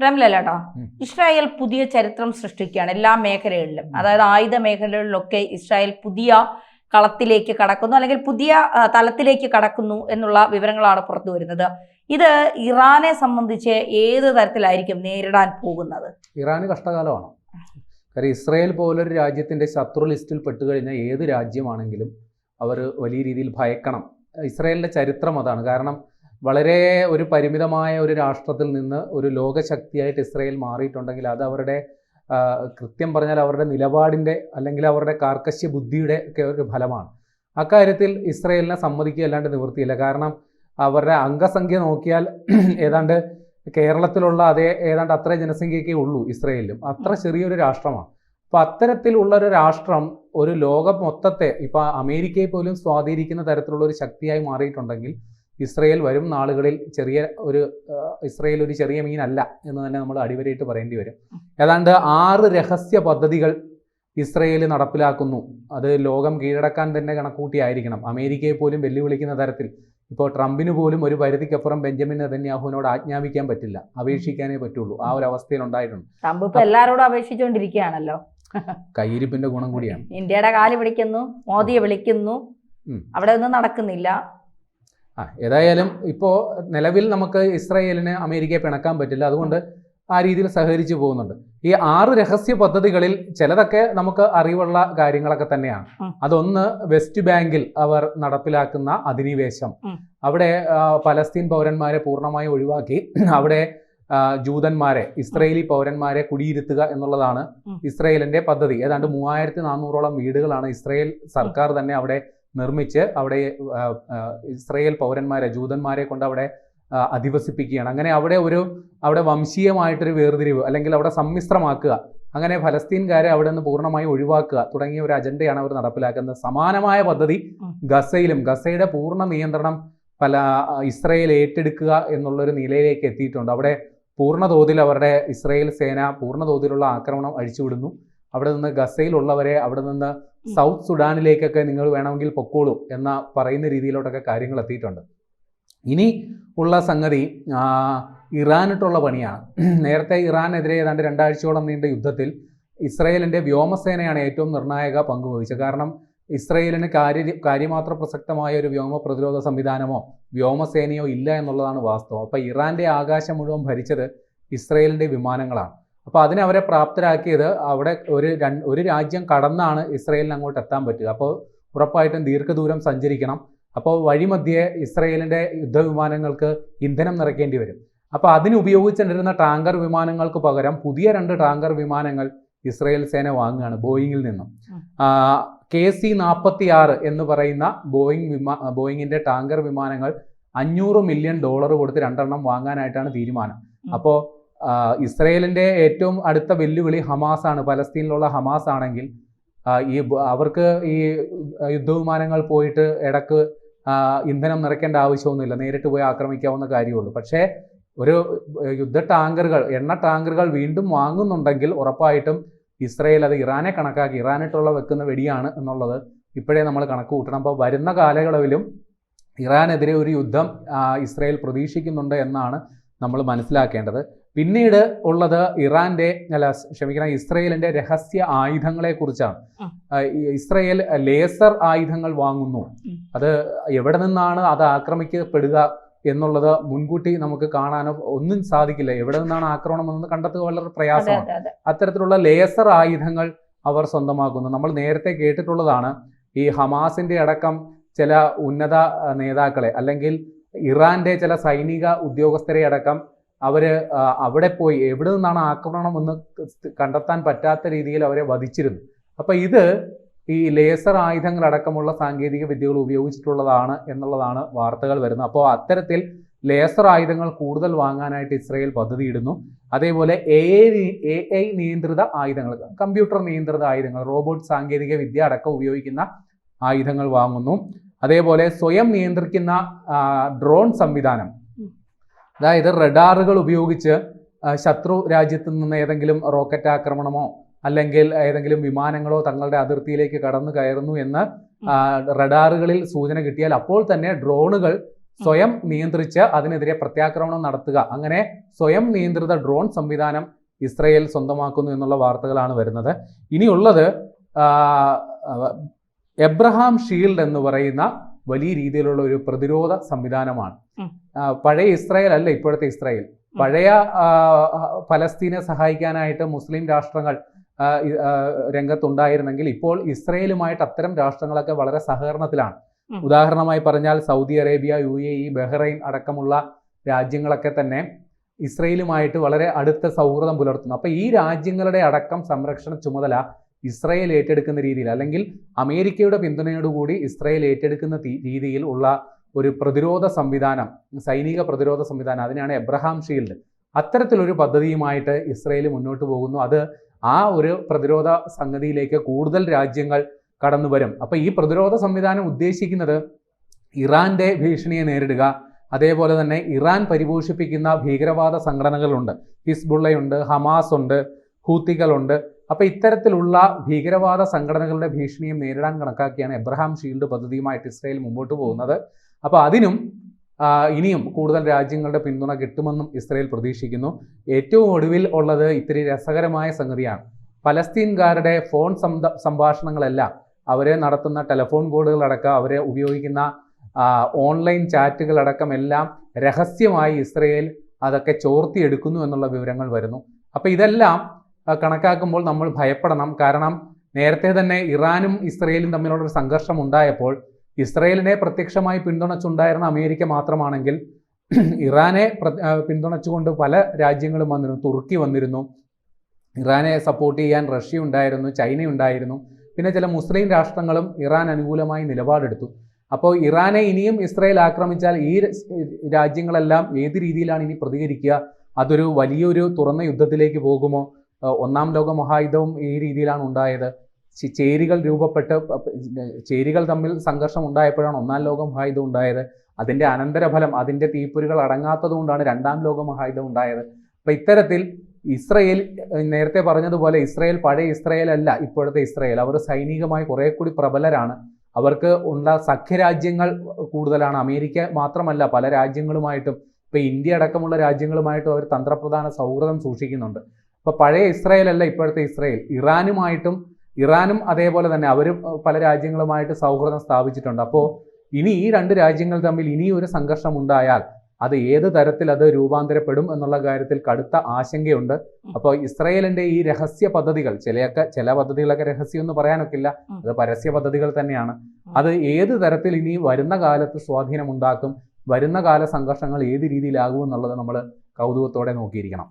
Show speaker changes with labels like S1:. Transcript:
S1: പ്രേമലല്ലേട്ടാ, Israel പുതിയ ചരിത്രം സൃഷ്ടിക്കുകയാണ് എല്ലാ മേഖലകളിലും. അതായത് ആയുധ മേഖലകളിലൊക്കെ ഇസ്രായേൽ പുതിയ കളത്തിലേക്ക് കടക്കുന്നു, അല്ലെങ്കിൽ പുതിയ തലത്തിലേക്ക് കടക്കുന്നു എന്നുള്ള വിവരങ്ങളാണ് പുറത്തു വരുന്നത്. ഇത് ഇറാനെ സംബന്ധിച്ച് ഏത് തരത്തിലായിരിക്കും നേരിടാൻ പോകുന്നത്?
S2: ഇറാന് കഷ്ടകാലമാണ്. കാര്യം ഇസ്രായേൽ പോലൊരു രാജ്യത്തിൻ്റെ ശത്രു ലിസ്റ്റിൽ പെട്ടുകഴിഞ്ഞാൽ ഏത് രാജ്യമാണെങ്കിലും അവർ വലിയ രീതിയിൽ ഭയക്കണം. ഇസ്രായേലിൻ്റെ ചരിത്രം അതാണ്. കാരണം വളരെ ഒരു പരിമിതമായ ഒരു രാഷ്ട്രത്തിൽ നിന്ന് ഒരു ലോകശക്തിയായിട്ട് ഇസ്രായേൽ മാറിയിട്ടുണ്ടെങ്കിൽ അത് അവരുടെ കൃത്യം പറഞ്ഞാൽ അവരുടെ നിലപാടിൻ്റെ അല്ലെങ്കിൽ അവരുടെ കാർക്കശ്യ ബുദ്ധിയുടെ ഒക്കെ ഒരു ഫലമാണ്. അക്കാര്യത്തിൽ ഇസ്രായേലിനെ സമ്മതിക്കുക അല്ലാണ്ട് നിവൃത്തിയില്ല. കാരണം അവരുടെ അംഗസംഖ്യ നോക്കിയാൽ ഏതാണ്ട് കേരളത്തിലുള്ള ഏതാണ്ട് അത്ര ജനസംഖ്യയൊക്കെ ഉള്ളൂ ഇസ്രായേലിലും. അത്ര ചെറിയൊരു രാഷ്ട്രമാണ്. അപ്പോൾ അത്തരത്തിലുള്ളൊരു രാഷ്ട്രം ഒരു ലോകം മൊത്തത്തെ ഇപ്പോൾ അമേരിക്കയെ പോലും സ്വാധീനിക്കുന്ന തരത്തിലുള്ള ഒരു ശക്തിയായി മാറിയിട്ടുണ്ടെങ്കിൽ ഇസ്രായേൽ വരും നാളുകളിൽ ഇസ്രായേൽ ഒരു ചെറിയ മീനല്ല എന്ന് തന്നെ നമ്മൾ അടിവരയിട്ട് പറയേണ്ടി വരും. ഏതാണ്ട് 6 രഹസ്യ പദ്ധതികൾ ഇസ്രായേൽ നടപ്പിലാക്കുന്നു. അത് ലോകം കീഴടക്കാൻ തന്നെ കണക്കൂട്ടിയായിരിക്കണം. അമേരിക്കയെ പോലും വെല്ലുവിളിക്കുന്ന തരത്തിൽ. ഇപ്പോൾ ട്രംപിന് പോലും ഒരു പരിധിക്കപ്പുറം ബെഞ്ചമിൻ നെതന്യാഹുവിനോട് ആജ്ഞാപിക്കാൻ പറ്റില്ല, അപേക്ഷിക്കാനേ പറ്റുള്ളൂ. ആ ഒരു അവസ്ഥയിൽ ഉണ്ടായിട്ടുണ്ട്.
S1: ട്രംപ് ഇപ്പൊ എല്ലാവരോടും അപേക്ഷിച്ചുകൊണ്ടിരിക്കുകയാണല്ലോ.
S2: കയ്യിരിപ്പിന്റെ ഗുണം കൂടിയാണ്.
S1: ഇന്ത്യയുടെ കാല് പിടിക്കുന്നു, മോദിയെ വിളിക്കുന്നു, അവിടെ ഒന്നും നടക്കുന്നില്ല.
S2: ഏതായാലും ഇപ്പോൾ നിലവിൽ നമുക്ക് ഇസ്രായേലിന് അമേരിക്കയെ പിണക്കാൻ പറ്റില്ല. അതുകൊണ്ട് ആ രീതിയിൽ സഹകരിച്ചു പോകുന്നുണ്ട്. ഈ 6 രഹസ്യ പദ്ധതികളിൽ ചിലതൊക്കെ നമുക്ക് അറിവുള്ള കാര്യങ്ങളൊക്കെ തന്നെയാണ്. അതൊന്ന് വെസ്റ്റ് ബാങ്കിൽ അവർ നടപ്പിലാക്കുന്ന അധിനിവേശം. അവിടെ പലസ്തീൻ പൗരന്മാരെ പൂർണ്ണമായി ഒഴിവാക്കി അവിടെ ജൂതന്മാരെ, ഇസ്രായേലി പൗരന്മാരെ കുടിയിരുത്തുക എന്നുള്ളതാണ് ഇസ്രായേലിന്റെ പദ്ധതി. ഏതാണ്ട് 3400ഓളം വീടുകളാണ് ഇസ്രായേൽ സർക്കാർ തന്നെ അവിടെ നിർമ്മിച്ച് അവിടെ ഇസ്രായേൽ പൗരന്മാരെ, ജൂതന്മാരെ കൊണ്ട് അവിടെ അധിവസിപ്പിക്കുകയാണ്. അങ്ങനെ അവിടെ വംശീയമായിട്ടൊരു വേർതിരിവ് അല്ലെങ്കിൽ അവിടെ സമ്മിശ്രമാക്കുക, അങ്ങനെ ഫലസ്തീൻകാരെ അവിടെ നിന്ന് പൂർണ്ണമായി ഒഴിവാക്കുക തുടങ്ങിയ ഒരു അജണ്ടയാണ് അവർ നടപ്പിലാക്കുന്നത്. സമാനമായ പദ്ധതി ഗസയിലും, ഗസയുടെ പൂർണ്ണ നിയന്ത്രണം ഇസ്രായേൽ ഏറ്റെടുക്കുക എന്നുള്ളൊരു നിലയിലേക്ക് എത്തിയിട്ടുണ്ട്. അവിടെ പൂർണ്ണതോതിൽ അവരുടെ ഇസ്രായേൽ സേന പൂർണ്ണതോതിലുള്ള ആക്രമണം അഴിച്ചുവിടുന്നു. അവിടെ നിന്ന് ഗസയിലുള്ളവരെ അവിടെ നിന്ന് സൗത്ത് സുഡാനിലേക്കൊക്കെ നിങ്ങൾ വേണമെങ്കിൽ പൊക്കോളൂ എന്ന പറയുന്ന രീതിയിലോട്ടൊക്കെ കാര്യങ്ങൾ എത്തിയിട്ടുണ്ട്. ഇനി ഉള്ള സംഗതി ഇറാനിട്ടുള്ള പണിയാണ്. നേരത്തെ ഇറാനെതിരെ ഏതാണ്ട് 2 ആഴ്ചയോളം നീണ്ട യുദ്ധത്തിൽ ഇസ്രായേലിൻ്റെ വ്യോമസേനയാണ് ഏറ്റവും നിർണായക പങ്ക് വഹിച്ചത്. കാരണം ഇസ്രായേലിന് കാര്യമാത്ര പ്രസക്തമായ ഒരു വ്യോമ പ്രതിരോധ സംവിധാനമോ വ്യോമസേനയോ ഇല്ല എന്നുള്ളതാണ് വാസ്തവം. അപ്പോൾ ഇറാൻ്റെ ആകാശം മുഴുവൻ ഭരിച്ചത് ഇസ്രായേലിൻ്റെ വിമാനങ്ങളാണ്. അപ്പോൾ അതിനെ അവരെ പ്രാപ്തരാക്കിയത് അവിടെ ഒരു രാജ്യം കടന്നാണ് ഇസ്രായേലിന് അങ്ങോട്ട് എത്താൻ പറ്റുക. അപ്പോൾ ഉറപ്പായിട്ടും ദീർഘദൂരം സഞ്ചരിക്കണം. അപ്പോൾ വഴിമധ്യേ ഇസ്രായേലിൻ്റെ യുദ്ധവിമാനങ്ങൾക്ക് ഇന്ധനം നിറയ്ക്കേണ്ടി വരും. അപ്പോൾ അതിന് ഉപയോഗിച്ചിരുന്ന ടാങ്കർ വിമാനങ്ങൾക്ക് പകരം പുതിയ 2 ടാങ്കർ വിമാനങ്ങൾ ഇസ്രായേൽ സേന വാങ്ങുകയാണ് ബോയിങ്ങിൽ നിന്നും. KC-46 എന്ന് പറയുന്ന ബോയിങ്ങിൻ്റെ ടാങ്കർ വിമാനങ്ങൾ $500 മില്യൺ കൊടുത്ത് 2 എണ്ണം വാങ്ങാനായിട്ടാണ് തീരുമാനം. അപ്പോൾ ഇസ്രായേലിൻ്റെ ഏറ്റവും അടുത്ത വെല്ലുവിളി ഹമാസാണ്. പലസ്തീനിലുള്ള ഹമാസ് ആണെങ്കിൽ അവർക്ക് ഈ യുദ്ധവിമാനങ്ങൾ പോയിട്ട് ഇടക്ക് ഇന്ധനം നിറയ്ക്കേണ്ട ആവശ്യമൊന്നുമില്ല, നേരിട്ട് പോയി ആക്രമിക്കാവുന്ന കാര്യമുള്ളൂ. പക്ഷേ ഒരു എണ്ണ ടാങ്കറുകൾ വീണ്ടും വാങ്ങുന്നുണ്ടെങ്കിൽ ഉറപ്പായിട്ടും ഇസ്രായേൽ അത് ഇറാനെ കണക്കാക്കി ഇറാനായിട്ടുള്ള വെക്കുന്ന വെടിയാണ് എന്നുള്ളത് ഇപ്പോഴേ നമ്മൾ കണക്ക് കൂട്ടണം. അപ്പോൾ വരുന്ന കാലയളവിലും ഇറാനെതിരെ ഒരു യുദ്ധം ഇസ്രായേൽ പ്രതീക്ഷിക്കുന്നുണ്ട് എന്നാണ് നമ്മൾ മനസ്സിലാക്കേണ്ടത്. പിന്നീട് ഉള്ളത് ഇസ്രായേലിന്റെ രഹസ്യ ആയുധങ്ങളെ കുറിച്ചാണ്. ഇസ്രായേൽ ലേസർ ആയുധങ്ങൾ വാങ്ങുന്നു. അത് എവിടെ നിന്നാണ് അത് ആക്രമിക്കപ്പെടുക എന്നുള്ളത് മുൻകൂട്ടി നമുക്ക് കാണാനോ ഒന്നും സാധിക്കില്ല. എവിടെ നിന്നാണ് ആക്രമണം എന്ന് കണ്ടെത്തുക വളരെ പ്രയാസമാണ്. അത്തരത്തിലുള്ള ലേസർ ആയുധങ്ങൾ അവർ സ്വന്തമാക്കുന്നു. നമ്മൾ നേരത്തെ കേട്ടിട്ടുള്ളതാണ് ഈ ഹമാസിന്റെ അടക്കം ചില ഉന്നത നേതാക്കളെ അല്ലെങ്കിൽ ഇറാന്റെ ചില സൈനിക ഉദ്യോഗസ്ഥരെ അടക്കം അവിടെ പോയി എവിടെ നിന്നാണ് ആക്രമണം എന്ന് കണ്ടെത്താൻ പറ്റാത്ത രീതിയിൽ അവരെ വധിച്ചിരുന്നു. അപ്പം ഇത് ഈ ലേസർ ആയുധങ്ങളടക്കമുള്ള സാങ്കേതിക വിദ്യകൾ ഉപയോഗിച്ചിട്ടുള്ളതാണ് എന്നുള്ളതാണ് വാർത്തകൾ വരുന്നത്. അപ്പോൾ അത്തരത്തിൽ ലേസർ ആയുധങ്ങൾ കൂടുതൽ വാങ്ങാനായിട്ട് ഇസ്രായേൽ പദ്ധതിയിടുന്നു. അതേപോലെ AI നിയന്ത്രിത ആയുധങ്ങൾ, കമ്പ്യൂട്ടർ നിയന്ത്രിത ആയുധങ്ങൾ, റോബോട്ട് സാങ്കേതിക വിദ്യ അടക്കം ഉപയോഗിക്കുന്ന ആയുധങ്ങൾ വാങ്ങുന്നു. അതേപോലെ സ്വയം നിയന്ത്രിക്കുന്ന ഡ്രോൺ സംവിധാനം, അതായത് റഡാറുകൾ ഉപയോഗിച്ച് ശത്രു രാജ്യത്ത് നിന്ന് ഏതെങ്കിലും റോക്കറ്റ് ആക്രമണമോ അല്ലെങ്കിൽ ഏതെങ്കിലും വിമാനങ്ങളോ തങ്ങളുടെ അതിർത്തിയിലേക്ക് കടന്നു കയറുന്നു എന്ന് റഡാറുകളിൽ സൂചന കിട്ടിയാൽ അപ്പോൾ തന്നെ ഡ്രോണുകൾ സ്വയം നിയന്ത്രിച്ച് അതിനെതിരെ പ്രത്യാക്രമണം നടത്തുക, അങ്ങനെ സ്വയം നിയന്ത്രിത ഡ്രോൺ സംവിധാനം ഇസ്രയേൽ സ്വന്തമാക്കുന്നു എന്നുള്ള വാർത്തകളാണ് വരുന്നത്. ഇനിയുള്ളത് എബ്രഹാം ഷീൽഡ് എന്ന് പറയുന്ന വലിയ രീതിയിലുള്ള ഒരു പ്രതിരോധ സംവിധാനമാണ്. പഴയ ഇസ്രായേൽ അല്ല ഇപ്പോഴത്തെ ഇസ്രായേൽ. പഴയ ഫലസ്തീനെ സഹായിക്കാനായിട്ട് മുസ്ലിം രാഷ്ട്രങ്ങൾ രംഗത്തുണ്ടായിരുന്നെങ്കിൽ ഇപ്പോൾ ഇസ്രയേലുമായിട്ട് അത്തരം രാഷ്ട്രങ്ങളൊക്കെ വളരെ സഹകരണത്തിലാണ്. ഉദാഹരണമായി പറഞ്ഞാൽ സൗദി അറേബ്യ, UAE, ബഹ്റൈൻ അടക്കമുള്ള രാജ്യങ്ങളൊക്കെ തന്നെ ഇസ്രയേലുമായിട്ട് വളരെ അടുത്ത സൗഹൃദം പുലർത്തുന്നു. അപ്പോൾ ഈ രാജ്യങ്ങളുടെ അടക്കം സംരക്ഷണ ചുമതല ഇസ്രയേൽ ഏറ്റെടുക്കുന്ന രീതിയിൽ, അല്ലെങ്കിൽ അമേരിക്കയുടെ പിന്തുണയോടുകൂടി ഇസ്രയേൽ ഏറ്റെടുക്കുന്ന രീതിയിൽ ഉള്ള ഒരു പ്രതിരോധ സംവിധാനം, സൈനിക പ്രതിരോധ സംവിധാനം, അതിനാണ് എബ്രഹാം ഷീൽഡ്. അത്തരത്തിലൊരു പദ്ധതിയുമായിട്ട് ഇസ്രയേൽ മുന്നോട്ട് പോകുന്നു. അത് ആ ഒരു പ്രതിരോധ സംഗതിയിലേക്ക് കൂടുതൽ രാജ്യങ്ങൾ കടന്നു വരും. അപ്പോൾ ഈ പ്രതിരോധ സംവിധാനം ഉദ്ദേശിക്കുന്നത് ഇറാന്റെ ഭീഷണിയെ നേരിടുക, അതേപോലെ തന്നെ ഇറാൻ പരിപോഷിപ്പിക്കുന്ന ഭീകരവാദ സംഘടനകളുണ്ട്, ഹിസ്ബുള്ളയുണ്ട്, ഹമാസ് ഉണ്ട്, ഹൂത്തികളുണ്ട്. അപ്പോൾ ഇത്തരത്തിലുള്ള ഭീകരവാദ സംഘടനകളുടെ ഭീഷണിയെ നേരിടാൻ കണക്കാക്കിയാണ് എബ്രഹാം ഷീൽഡ് പദ്ധതിയുമായിട്ട് ഇസ്രയേൽ മുമ്പോട്ട് പോകുന്നത്. അപ്പോൾ അതിനും ഇനിയും കൂടുതൽ രാജ്യങ്ങളുടെ പിന്തുണ കിട്ടുമെന്നും ഇസ്രയേൽ പ്രതീക്ഷിക്കുന്നു. ഏറ്റവും ഒടുവിൽ ഉള്ളത് ഇത്തിരി രസകരമായ സംഗതിയാണ്. പലസ്തീൻകാരുടെ ഫോൺ സംഭാഷണങ്ങളെല്ലാം, അവരെ നടത്തുന്ന ടെലിഫോൺ കോളുകളടക്കം, അവരെ ഉപയോഗിക്കുന്ന ഓൺലൈൻ ചാറ്റുകളടക്കം എല്ലാം രഹസ്യമായി ഇസ്രയേൽ അതൊക്കെ ചോർത്തിയെടുക്കുന്നു എന്നുള്ള വിവരങ്ങൾ വരുന്നു. അപ്പോൾ ഇതെല്ലാം കണക്കാക്കുമ്പോൾ നമ്മൾ ഭയപ്പെടണം. കാരണം നേരത്തെ തന്നെ ഇറാനും ഇസ്രയേലും തമ്മിലുള്ളൊരു സംഘർഷം ഉണ്ടായപ്പോൾ ഇസ്രയേലിനെ പ്രത്യക്ഷമായി പിന്തുണച്ചുണ്ടായിരുന്ന അമേരിക്ക മാത്രമാണെങ്കിൽ ഇറാനെ പിന്തുണച്ചുകൊണ്ട് പല രാജ്യങ്ങളും വന്നിരുന്നു. തുർക്കി വന്നിരുന്നു, ഇറാനെ സപ്പോർട്ട് ചെയ്യാൻ റഷ്യ ഉണ്ടായിരുന്നു, ചൈന ഉണ്ടായിരുന്നു, പിന്നെ ചില മുസ്ലിം രാഷ്ട്രങ്ങളും ഇറാൻ അനുകൂലമായി നിലപാടെടുത്തു. അപ്പോൾ ഇറാനെ ഇനിയും ഇസ്രയേൽ ആക്രമിച്ചാൽ ഈ രാജ്യങ്ങളെല്ലാം ഏത് രീതിയിലാണ് ഇനി പ്രതികരിക്കുക? അതൊരു വലിയൊരു തുറന്ന യുദ്ധത്തിലേക്ക് പോകുമോ? ഒന്നാം ലോക മഹായുദ്ധവും ഈ രീതിയിലാണ് ഉണ്ടായത്. ചേരികൾ തമ്മിൽ സംഘർഷം ഉണ്ടായപ്പോഴാണ് ഒന്നാം ലോക മഹായുദ്ധം ഉണ്ടായത്. അതിൻ്റെ അനന്തരഫലം, അതിൻ്റെ തീപ്പൊരികൾ അടങ്ങാത്തത് കൊണ്ടാണ് രണ്ടാം ലോക മഹായുദ്ധം ഉണ്ടായത്. അപ്പം ഇത്തരത്തിൽ ഇസ്രയേൽ, നേരത്തെ പറഞ്ഞതുപോലെ ഇസ്രയേൽ പഴയ ഇസ്രയേൽ അല്ല ഇപ്പോഴത്തെ ഇസ്രയേൽ. അവർ സൈനികമായി കുറെ കൂടി പ്രബലരാണ്. അവർക്ക് ഉള്ള സഖ്യരാജ്യങ്ങൾ കൂടുതലാണ്. അമേരിക്ക മാത്രമല്ല, പല രാജ്യങ്ങളുമായിട്ടും, ഇപ്പം ഇന്ത്യ അടക്കമുള്ള രാജ്യങ്ങളുമായിട്ടും അവർ തന്ത്രപ്രധാന സൗഹൃദം സൂക്ഷിക്കുന്നുണ്ട്. അപ്പോൾ പഴയ ഇസ്രയേൽ അല്ല ഇപ്പോഴത്തെ ഇസ്രയേൽ. ഇറാനും അതേപോലെ തന്നെ അവരും പല രാജ്യങ്ങളുമായിട്ട് സൗഹൃദം സ്ഥാപിച്ചിട്ടുണ്ട്. അപ്പോൾ ഇനി ഈ രണ്ട് രാജ്യങ്ങൾ തമ്മിൽ ഇനിയൊരു സംഘർഷം ഉണ്ടായാൽ അത് ഏത് തരത്തിൽ അത് രൂപാന്തരപ്പെടും എന്നുള്ള കാര്യത്തിൽ കടുത്ത ആശങ്കയുണ്ട്. അപ്പോൾ ഇസ്രയേലിന്റെ ഈ രഹസ്യ പദ്ധതികൾ, ചില പദ്ധതികളൊക്കെ രഹസ്യം എന്ന് പറയാനൊക്കില്ല, അത് പരസ്യ പദ്ധതികൾ തന്നെയാണ്. അത് ഏത് തരത്തിൽ ഇനി വരുന്ന കാലത്ത് സ്വാധീനമുണ്ടാക്കും, വരുന്ന കാല സംഘർഷങ്ങൾ ഏത് രീതിയിലാകും എന്നുള്ളത് നമ്മൾ കൗതുകത്തോടെ നോക്കിയിരിക്കണം.